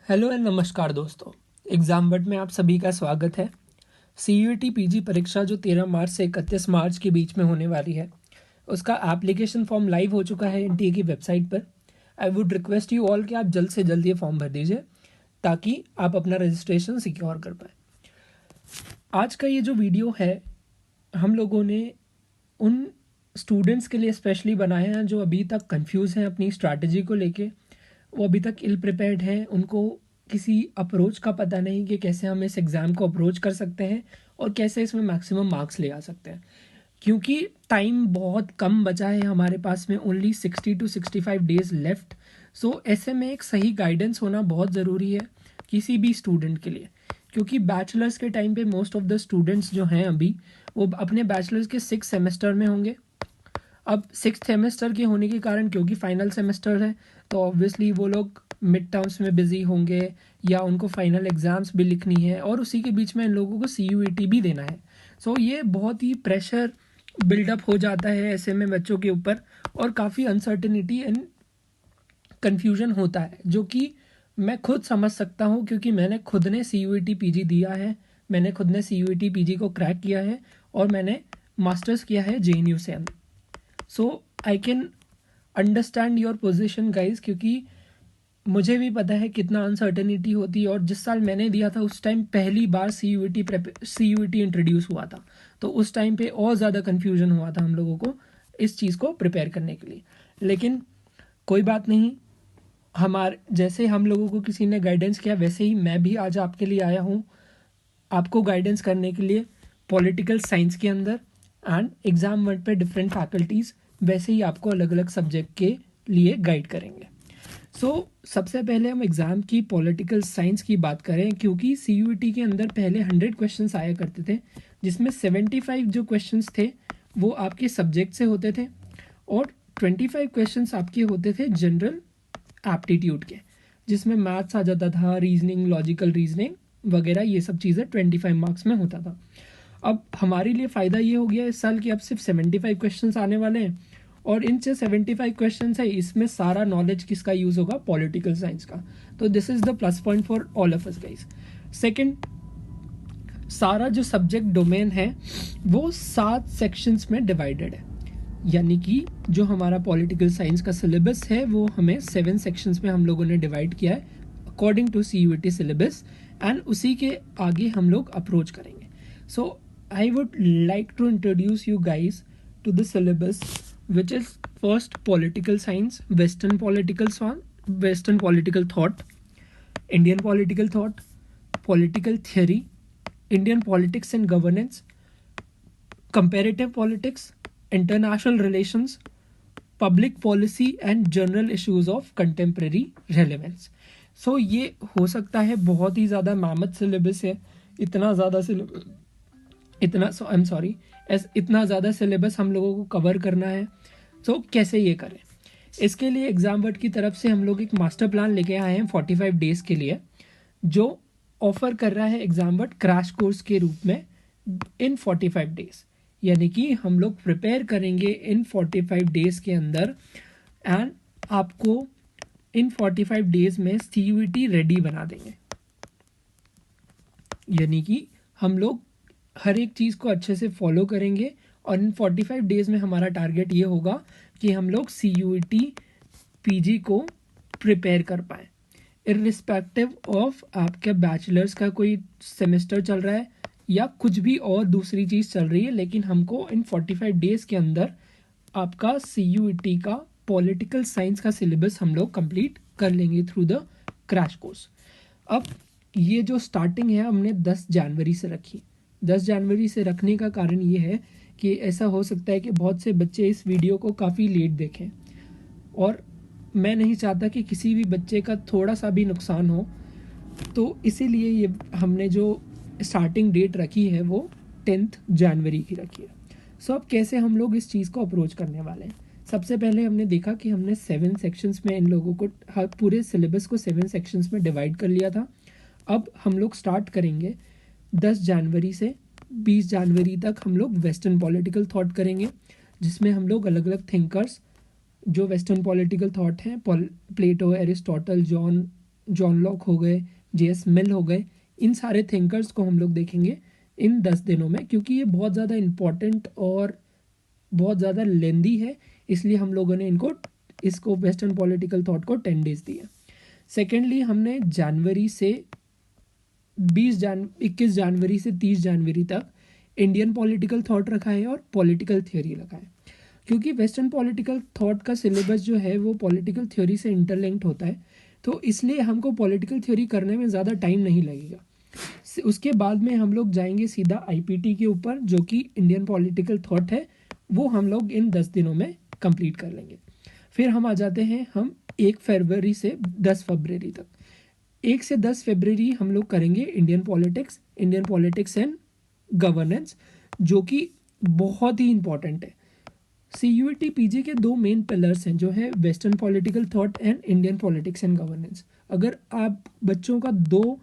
Hello and नमस्कार दोस्तों। Exam word में आप सभी का स्वागत है। CUET पीजी परीक्षा जो 13 मार्च से 31 मार्च के बीच में होने वाली है, उसका एप्लीकेशन फॉर्म लाइव हो चुका है NTA की वेबसाइट पर। I would request you all कि आप जल्द से जल्द ये फॉर्म भर दीजिए ताकि आप अपना रजिस्ट्रेशन सिक्योर कर पाएँ। आज का ये जो वीडियो है, हम लोगों ने उन स्टूडेंट्स के लिए स्पेशली बनाए हैं जो अभी तक कंफ्यूज हैं अपनी स्ट्रैटेजी को लेके। वो अभी तक इल प्रिपेयर्ड हैं, उनको किसी अप्रोच का पता नहीं कि कैसे हम इस एग्ज़ाम को अप्रोच कर सकते हैं और कैसे इसमें मैक्सिमम मार्क्स ले आ सकते हैं। क्योंकि टाइम बहुत कम बचा है हमारे पास में, ओनली 60 to 65 डेज लेफ्ट। सो ऐसे में एक सही गाइडेंस होना बहुत ज़रूरी है किसी भी स्टूडेंट के लिए। क्योंकि बैचलर्स के टाइम पे मोस्ट ऑफ द स्टूडेंट्स जो हैं अभी वो अपने बैचलर्स के 6 सेमेस्टर में होंगे। अब 6 सेमेस्टर के होने के कारण, क्योंकि फाइनल सेमेस्टर है, तो ऑब्वियसली वो लोग मिड टर्म्स में बिजी होंगे या उनको फाइनल एग्ज़ाम्स भी लिखनी है और उसी के बीच में इन लोगों को CUET भी देना है। सो ये बहुत ही प्रेशर बिल्डअप हो जाता है ऐसे में बच्चों के ऊपर और काफ़ी अनसर्टेनिटी एंड कन्फ्यूजन होता है, जो कि मैं खुद समझ सकता हूँ क्योंकि मैंने खुद ने CUET PG दिया है। मैंने खुद ने CUET PG को क्रैक किया है और मैंने मास्टर्स किया है JNU से। So I can understand your position guys, क्योंकि मुझे भी पता है कितना अनसर्टेनिटी होती है। और जिस साल मैंने दिया था उस टाइम पहली बार CUET इंट्रोड्यूस हुआ था, तो उस टाइम पे और ज़्यादा कन्फ्यूजन हुआ था हम लोगों को इस चीज़ को प्रिपेयर करने के लिए। लेकिन कोई बात नहीं, हमारे जैसे हम लोगों को किसी ने गाइडेंस किया वैसे ही मैं भी आज आपके लिए आया हूँ, आपको गाइडेंस करने के लिए पॉलिटिकल साइंस के अंदर। एंड एग्ज़ाम वर्ड पे डिफरेंट फैकल्टीज़ वैसे ही आपको अलग अलग सब्जेक्ट के लिए गाइड करेंगे। सबसे पहले हम एग्ज़ाम की पॉलिटिकल साइंस की बात करें, क्योंकि CUET के अंदर पहले 100 क्वेश्चंस आया करते थे, जिसमें 75 जो क्वेश्चंस थे वो आपके सब्जेक्ट से होते थे और 25 क्वेश्चंस आपके होते थे जनरल एप्टीट्यूड के, जिसमें मैथ्स आ जाता था, रीजनिंग, लॉजिकल रीजनिंग वगैरह, ये सब चीज़ें 25 मार्क्स में होता था। अब हमारे लिए फ़ायदा ये हो गया इस साल कि अब सिर्फ 75 क्वेश्चंस आने वाले हैं और इन से 75 क्वेश्चंस है, इसमें सारा नॉलेज किसका यूज़ होगा? पॉलिटिकल साइंस का। तो this is the plus point for all of us guys. Second, सारा जो सब्जेक्ट डोमेन है वो 7 सेक्शंस में डिवाइडेड है, यानी कि जो हमारा पॉलिटिकल साइंस का सिलेबस है वो हमें 7 सेक्शंस में हम लोगों ने डिवाइड किया है according to CUET syllabus, and उसी के आगे हम लोग अप्रोच करेंगे। So I would like to introduce you guys to the syllabus, which is first political science, western political thought, Indian political thought, political theory, Indian politics and governance, comparative politics, international relations, public policy and general issues of contemporary relevance. ये हो सकता है बहुत ही ज़्यादा मामद syllabus है, इतना ज़्यादा syllabus हम लोगों को कवर करना है। कैसे ये करें? इसके लिए एग्ज़ाम वर्ड की तरफ से हम लोग एक मास्टर प्लान लेके आए हैं 45 डेज़ के लिए, जो ऑफर कर रहा है एग्ज़ाम वर्ड क्रैश कोर्स के रूप में इन 45 डेज़। यानी कि हम लोग प्रिपेयर करेंगे इन 45 डेज़ के अंदर एंड आपको इन 45 डेज़ में CUET रेडी बना देंगे। यानी कि हम लोग हर एक चीज़ को अच्छे से फॉलो करेंगे और इन 45 डेज़ में हमारा टारगेट ये होगा कि हम लोग CUET PG को प्रिपेयर कर पाएँ, इर्रिस्पेक्टिव ऑफ आपके बैचलर्स का कोई सेमेस्टर चल रहा है या कुछ भी और दूसरी चीज़ चल रही है, लेकिन हमको इन 45 डेज़ के अंदर आपका CUET का पॉलिटिकल साइंस का सिलेबस हम लोग कंप्लीट कर लेंगे थ्रू द क्रैश कोर्स। अब ये जो स्टार्टिंग है हमने 10 जनवरी से रखी। 10 जनवरी से रखने का कारण ये है कि ऐसा हो सकता है कि बहुत से बच्चे इस वीडियो को काफ़ी लेट देखें और मैं नहीं चाहता कि किसी भी बच्चे का थोड़ा सा भी नुकसान हो, तो इसीलिए ये हमने जो स्टार्टिंग डेट रखी है वो 10 जनवरी की रखी है। अब कैसे हम लोग इस चीज़ को अप्रोच करने वाले हैं? सबसे पहले हमने देखा कि हमने 7 सेक्शंस में इन लोगों को पूरे सिलेबस को 7 सेक्शंस में डिवाइड कर लिया था। अब हम लोग स्टार्ट करेंगे 10 जनवरी से 20 जनवरी तक हम लोग वेस्टर्न पॉलिटिकल थॉट करेंगे, जिसमें हम लोग अलग अलग थिंकर्स जो वेस्टर्न पॉलिटिकल थॉट हैं, प्लेटो, एरिस्टोटल, जॉन जॉन लॉक हो गए, J.S. मिल हो गए, इन सारे थिंकर्स को हम लोग देखेंगे इन 10 दिनों में, क्योंकि ये बहुत ज़्यादा इम्पॉर्टेंट और बहुत ज़्यादा लेंदी है, इसलिए हम लोगों ने इसको वेस्टर्न पॉलिटिकल थॉट को 10 डेज दिया। सेकेंडली, हमने जनवरी से 21 जनवरी से 30 जनवरी तक इंडियन पॉलिटिकल थॉट रखा है और पॉलिटिकल थ्योरी रखा है, क्योंकि वेस्टर्न पॉलिटिकल थॉट का सिलेबस जो है वो पॉलिटिकल थ्योरी से इंटरलिंक्ड होता है, तो इसलिए हमको पॉलिटिकल थ्योरी करने में ज़्यादा टाइम नहीं लगेगा। उसके बाद में हम लोग जाएंगे सीधा IPT के ऊपर, जो कि इंडियन पॉलिटिकल थॉट है, वो हम लोग इन 10 दिनों में कंप्लीट कर लेंगे। फिर हम आ जाते हैं हम 1 फरवरी से 10 फरवरी तक। 1 से 10 फरवरी हम लोग करेंगे इंडियन पॉलिटिक्स एंड गवर्नेंस, जो कि बहुत ही इंपॉर्टेंट है। CUET PG के 2 मेन पिलर्स हैं, जो है western political thought and Indian politics and governance. अगर आप बच्चों का 2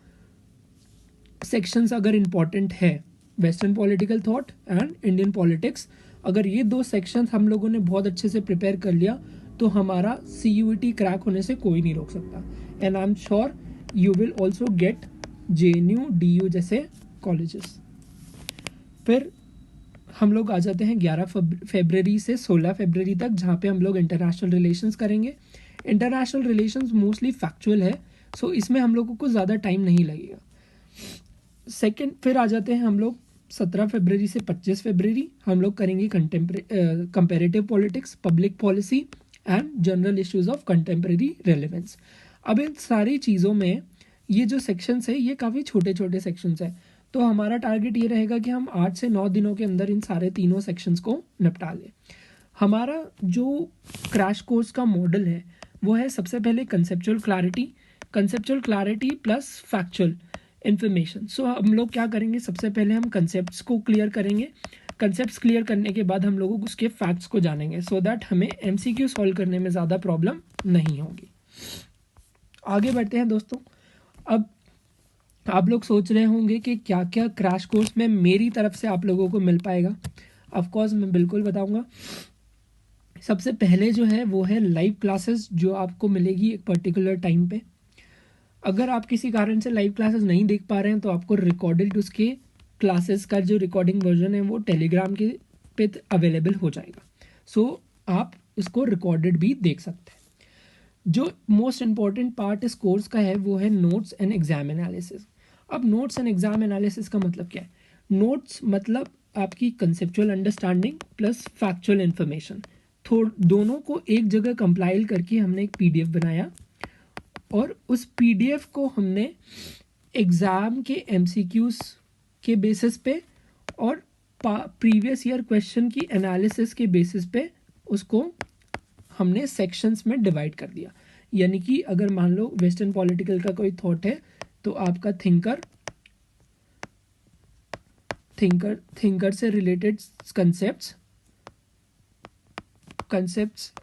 सेक्शंस अगर इम्पॉर्टेंट है, western political thought and Indian politics, अगर ये 2 सेक्शंस हम लोगों ने बहुत अच्छे से प्रिपेयर कर लिया तो हमारा CUET क्रैक होने से कोई नहीं रोक सकता। And I am sure you will also get JNU DU जैसे कॉलेजेस। फिर हम लोग आ जाते हैं 11 फरवरी से 16 फरवरी तक, जहाँ पे हम लोग इंटरनेशनल रिलेशंस करेंगे। इंटरनेशनल रिलेशंस मोस्टली फैक्चुअल है, सो इसमें हम लोगों को ज़्यादा टाइम नहीं लगेगा। फिर आ जाते हैं हम लोग 17 फरवरी से 25 फरवरी, हम लोग करेंगे comparative politics, public policy and general issues of contemporary relevance. अब इन सारी चीज़ों में ये जो सेक्शंस है ये काफ़ी छोटे छोटे सेक्शंस हैं, तो हमारा टारगेट ये रहेगा कि हम 8 से 9 दिनों के अंदर इन सारे तीनों सेक्शंस को निपटा लें। हमारा जो क्रैश कोर्स का मॉडल है वो है सबसे पहले conceptual clarity plus factual information. So हम लोग क्या करेंगे, सबसे पहले हम कंसेप्ट्स को क्लियर करेंगे। कंसेप्ट्स क्लियर करने के बाद हम लोग उसके फैक्ट्स को जानेंगे, सो दैट हमें MCQ सॉल्व करने में ज़्यादा प्रॉब्लम नहीं होगी। आगे बढ़ते हैं दोस्तों। अब आप लोग सोच रहे होंगे कि क्या क्या क्रैश कोर्स में मेरी तरफ से आप लोगों को मिल पाएगा। ऑफ कोर्स मैं बिल्कुल बताऊंगा। सबसे पहले जो है वो है लाइव क्लासेस, जो आपको मिलेगी एक पर्टिकुलर टाइम पे। अगर आप किसी कारण से लाइव क्लासेस नहीं देख पा रहे हैं तो आपको रिकॉर्डेड उसके क्लासेस का जो रिकॉर्डिंग वर्जन है वो टेलीग्राम के पे अवेलेबल हो जाएगा, सो आप उसको रिकॉर्डेड भी देख सकते हैं। जो मोस्ट इम्पॉर्टेंट पार्ट इस कोर्स का है वो है नोट्स एंड एग्जाम एनालिसिस। अब नोट्स एंड एग्जाम एनालिसिस का मतलब क्या है? नोट्स मतलब आपकी conceptual understanding plus factual information, दोनों को एक जगह कंपाइल करके हमने एक PDF बनाया, और उस PDF को हमने एग्ज़ाम के MCQs के बेसिस पे और प्रीवियस ईयर क्वेश्चन की एनालिसिस के बेसिस पे उसको हमने सेक्शंस में डिवाइड कर दिया। यानी कि अगर मान लो वेस्टर्न पॉलिटिकल का कोई थॉट है तो आपका थिंकर से रिलेटेड कंसेप्ट्स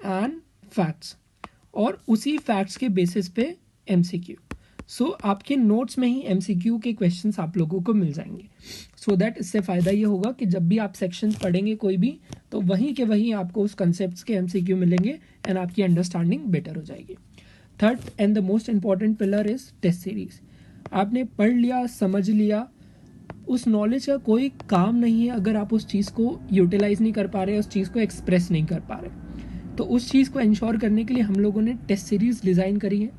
एंड फैक्ट्स, और उसी फैक्ट्स के बेसिस पे MCQ। सो आपके नोट्स में ही MCQ के क्वेश्चंस आप लोगों को मिल जाएंगे, सो दैट इससे फ़ायदा ये होगा कि जब भी आप सेक्शन पढ़ेंगे कोई भी, तो वहीं के वहीं आपको उस कंसेप्ट्स के MCQ मिलेंगे एंड आपकी अंडरस्टैंडिंग बेटर हो जाएगी। Third and the most important pillar is test series. आपने पढ़ लिया, समझ लिया, उस नॉलेज का कोई काम नहीं है अगर आप उस चीज़ को यूटिलाइज नहीं कर पा रहे, उस चीज़ को एक्सप्रेस नहीं कर पा रहे। तो उस चीज़ को इंश्योर करने के लिए हम लोगों ने टेस्ट सीरीज डिज़ाइन करी है।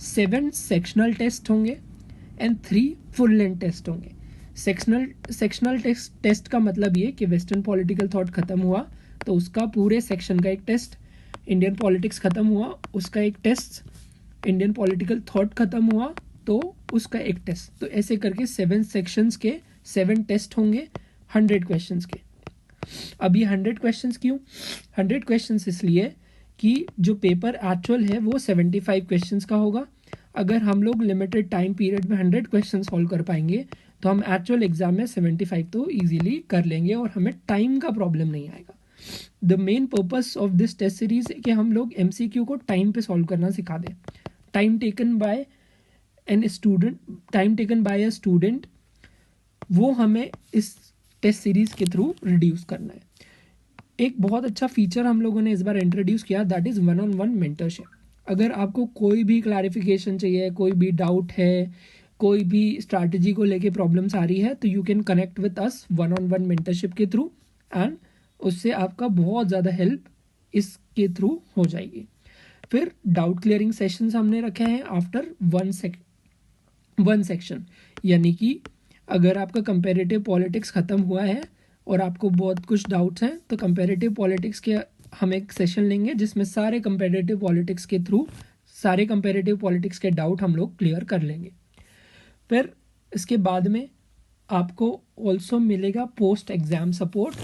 7 सेक्शनल टेस्ट होंगे एंड 3 फुल लेंथ टेस्ट होंगे। सेक्शनल टेस्ट का मतलब ये कि वेस्टर्न पॉलिटिकल थॉट खत्म हुआ तो उसका पूरे सेक्शन का एक टेस्ट, इंडियन पॉलिटिक्स खत्म हुआ उसका एक टेस्ट, इंडियन पॉलिटिकल थॉट खत्म हुआ तो उसका एक टेस्ट। तो ऐसे करके 7 सेक्शंस के 7 टेस्ट होंगे 100 क्वेश्चंस के। अब ये 100 क्वेश्चंस क्यों? 100 क्वेश्चंस इसलिए कि जो पेपर एक्चुअल है वो 75 क्वेश्चंस का होगा। अगर हम लोग लिमिटेड टाइम पीरियड में 100 क्वेश्चन सॉल्व कर पाएंगे तो हम एक्चुअल एग्जाम में 75 तो इजीली कर लेंगे और हमें टाइम का प्रॉब्लम नहीं आएगा। The main purpose of this test series है कि हम लोग MCQ को टाइम पे सॉल्व करना सिखा दें। Time taken by a student वो हमें इस टेस्ट सीरीज के थ्रू रिड्यूस करना है। एक बहुत अच्छा फीचर हम लोगों ने इस बार इंट्रोड्यूस किया, दैट इज़ 1-on-1 मेंटरशिप। अगर आपको कोई भी क्लैरिफिकेशन चाहिए, कोई भी डाउट है, कोई भी स्ट्रैटेजी को लेके प्रॉब्लम्स आ रही है, तो you can connect with us 1-on-1 mentorship के थ्रू, एंड उससे आपका बहुत ज़्यादा हेल्प इसके थ्रू हो जाएगी। फिर डाउट क्लियरिंग सेशंस हमने रखे हैं आफ्टर वन सेक्शन, यानी कि अगर आपका कंपेरेटिव पॉलिटिक्स ख़त्म हुआ है और आपको बहुत कुछ डाउट्स हैं, तो कंपेरेटिव पॉलिटिक्स के हम एक सेशन लेंगे जिसमें सारे कंपेरेटिव पॉलिटिक्स के डाउट हम लोग क्लियर कर लेंगे। फिर इसके बाद में आपको ऑल्सो मिलेगा post exam support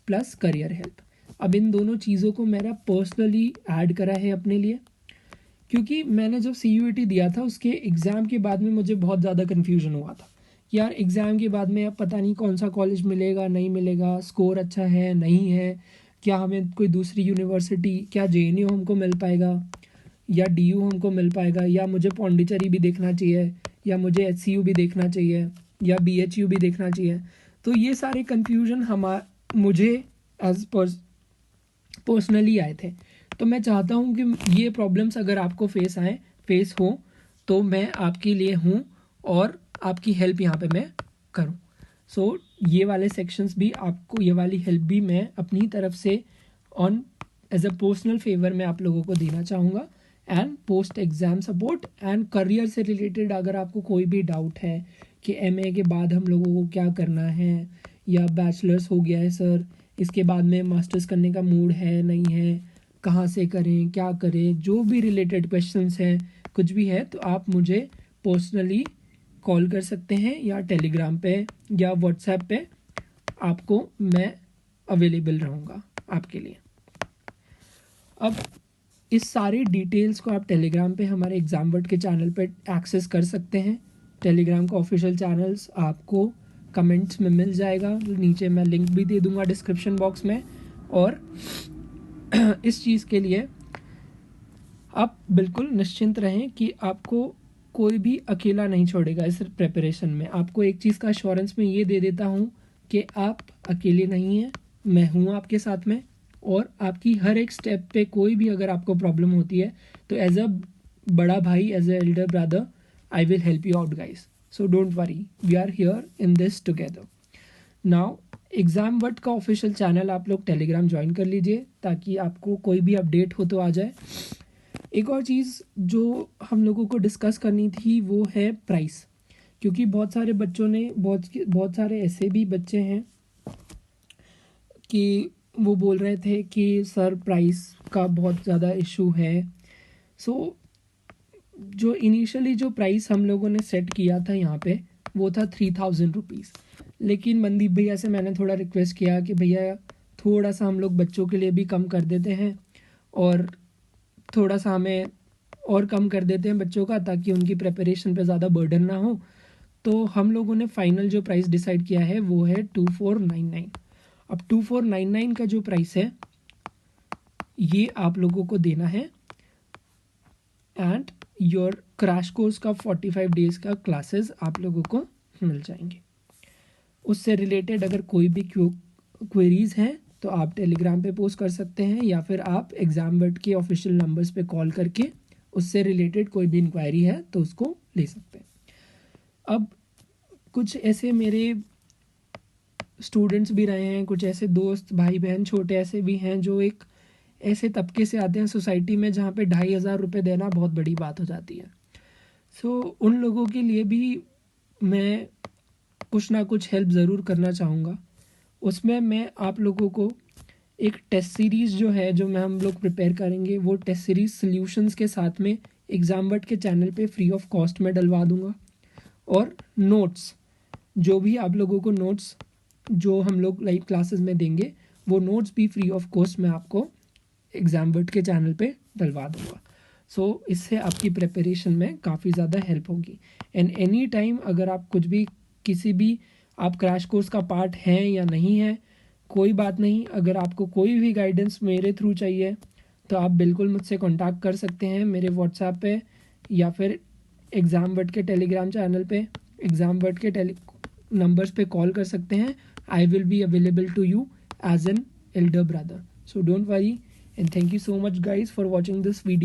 plus career help. अब इन दोनों चीज़ों को मेरा पर्सनली ऐड करा है अपने लिए, क्योंकि मैंने जब CUET दिया था उसके एग्ज़ाम के बाद में मुझे बहुत ज़्यादा कन्फ्यूजन हुआ था कि यार एग्ज़ाम के बाद में अब पता नहीं कौन सा कॉलेज मिलेगा नहीं मिलेगा, स्कोर अच्छा है नहीं है, क्या हमें कोई दूसरी यूनिवर्सिटी, क्या JNU हमको मिल पाएगा या DU हमको मिल पाएगा, या मुझे पौंडीचेरी भी देखना चाहिए, या मुझे HCU भी देखना चाहिए, या BHU भी देखना चाहिए। तो ये सारे कन्फ्यूजन मुझे एज पर्सनली आए थे। तो मैं चाहता हूँ कि ये प्रॉब्लम्स अगर आपको फेस हो तो मैं आपके लिए हूँ और आपकी हेल्प यहाँ पे मैं करूँ। सो ये वाले सेक्शंस भी आपको, ये वाली हेल्प भी मैं अपनी तरफ से एज अ पर्सनल फेवर में आप लोगों को देना चाहूँगा। And post exam support and career से रिलेटेड अगर आपको कोई भी डाउट है कि MA के बाद हम लोगों को क्या करना है, या बैचलर्स हो गया है सर, इसके बाद में मास्टर्स करने का मूड है नहीं है, कहाँ से करें क्या करें, जो भी रिलेटेड क्वेश्चंस हैं कुछ भी है, तो आप मुझे पर्सनली कॉल कर सकते हैं या टेलीग्राम पे या व्हाट्सएप पे, आपको मैं अवेलेबल रहूँगा आपके लिए। अब इस सारे डिटेल्स को आप टेलीग्राम पे हमारे एग्जामवर्ट के चैनल पे एक्सेस कर सकते हैं। टेलीग्राम का ऑफिशियल चैनल्स आपको कमेंट्स में मिल जाएगा, नीचे मैं लिंक भी दे दूंगा डिस्क्रिप्शन बॉक्स में। और इस चीज़ के लिए आप बिल्कुल निश्चिंत रहें कि आपको कोई भी अकेला नहीं छोड़ेगा इस प्रिपरेशन में। आपको एक चीज़ का एश्योरेंस मैं ये दे देता हूँ कि आप अकेले नहीं हैं, मैं हूँ आपके साथ में, और आपकी हर एक स्टेप पे कोई भी अगर आपको प्रॉब्लम होती है तो एज अ बड़ा भाई, as a elder brother, I will help you out guys. So don't worry, we are here in this together. Now एग्जामवर्ट का ऑफिशियल चैनल आप लोग टेलीग्राम ज्वाइन कर लीजिए ताकि आपको कोई भी अपडेट हो तो आ जाए। एक और चीज़ जो हम लोगों को डिस्कस करनी थी वो है प्राइस, क्योंकि बहुत सारे बच्चों ने बहुत सारे ऐसे भी बच्चे हैं कि वो बोल रहे थे कि सर प्राइस का बहुत ज़्यादा इशू है। सो जो इनिशियली जो प्राइस हम लोगों ने सेट किया था यहाँ पे वो था 3000 रुपीज़, लेकिन मनदीप भैया से मैंने थोड़ा रिक्वेस्ट किया कि भैया थोड़ा सा हम लोग बच्चों के लिए भी कम कर देते हैं, और थोड़ा सा हमें और कम कर देते हैं बच्चों का, ताकि उनकी प्रिपरेशन पे ज़्यादा बर्डन ना हो। तो हम लोगों ने फाइनल जो प्राइस डिसाइड किया है वो है 2499। अब 2499 का जो प्राइस है ये आप लोगों को देना है, एंड योर क्रैश कोर्स का 45 डेज़ का क्लासेस आप लोगों को मिल जाएंगे। उससे रिलेटेड अगर कोई भी क्वेरीज़ हैं तो आप टेलीग्राम पे पोस्ट कर सकते हैं, या फिर आप एग्जामवर्ट के ऑफिशियल नंबर्स पे कॉल करके उससे रिलेटेड कोई भी इंक्वायरी है तो उसको ले सकते हैं। अब कुछ ऐसे मेरे स्टूडेंट्स भी रहे हैं, कुछ ऐसे दोस्त भाई बहन छोटे ऐसे भी हैं जो एक ऐसे तबके से आते हैं सोसाइटी में जहाँ पे 2500 रुपये देना बहुत बड़ी बात हो जाती है। सो उन लोगों के लिए भी मैं कुछ ना कुछ हेल्प ज़रूर करना चाहूँगा। उसमें मैं आप लोगों को एक टेस्ट सीरीज़ जो है जो हम लोग प्रिपेयर करेंगे, वो टेस्ट सीरीज़ सॉल्यूशंस के साथ में एग्जामवर्ट के चैनल पे फ्री ऑफ कॉस्ट में डलवा दूँगा। और नोट्स, जो भी आप लोगों को नोट्स जो हम लोग लाइव क्लासेस में देंगे वो नोट्स भी फ्री ऑफ कॉस्ट में आपको एग्जामवर्ट के चैनल पे डलवा दूँगा। सो इससे आपकी प्रिपरेशन में काफ़ी ज़्यादा हेल्प होगी। एंड एनी टाइम अगर आप कुछ भी किसी भी आप क्रैश कोर्स का पार्ट हैं या नहीं है, कोई बात नहीं, अगर आपको कोई भी गाइडेंस मेरे थ्रू चाहिए तो आप बिल्कुल मुझसे कांटेक्ट कर सकते हैं मेरे व्हाट्सएप पे, या फिर एग्जामवर्ट के टेलीग्राम चैनल पे एग्जामवर्ट के नंबर्स पे कॉल कर सकते हैं। I will be available to you as an elder brother. So don't worry, and thank you so much guys for watching this video.